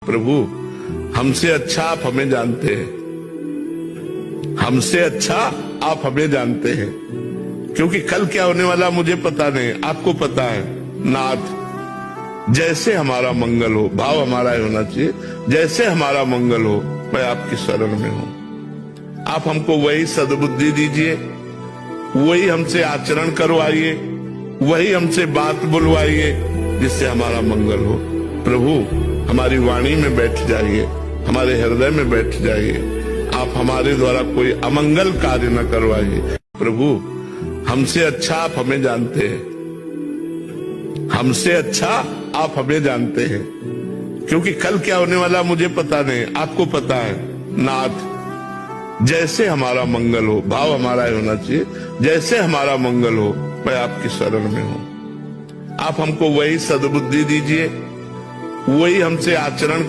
प्रभु, हमसे अच्छा आप हमें जानते हैं, हमसे अच्छा आप हमें जानते हैं, क्योंकि कल क्या होने वाला मुझे पता नहीं, आपको पता है। नाथ, जैसे हमारा मंगल हो, भाव हमारा होना चाहिए, जैसे हमारा मंगल हो मैं आपकी शरण में हूं। आप हमको वही सद्बुद्धि दीजिए, वही हमसे आचरण करवाइए, वही हमसे बात बुलवाइए जिससे हमारा मंगल हो। प्रभु, हमारी वाणी में बैठ जाइए, हमारे हृदय में बैठ जाइए, आप हमारे द्वारा कोई अमंगल कार्य न करवाइए। प्रभु, हमसे अच्छा आप हमें जानते हैं, हमसे अच्छा आप हमें जानते हैं, क्योंकि कल क्या होने वाला मुझे पता नहीं, आपको पता है। नाथ, जैसे हमारा मंगल हो, भाव हमारा होना चाहिए, जैसे हमारा मंगल हो मैं आपकी शरण में हूं। आप हमको वही सद्बुद्धि दीजिए, वही हमसे आचरण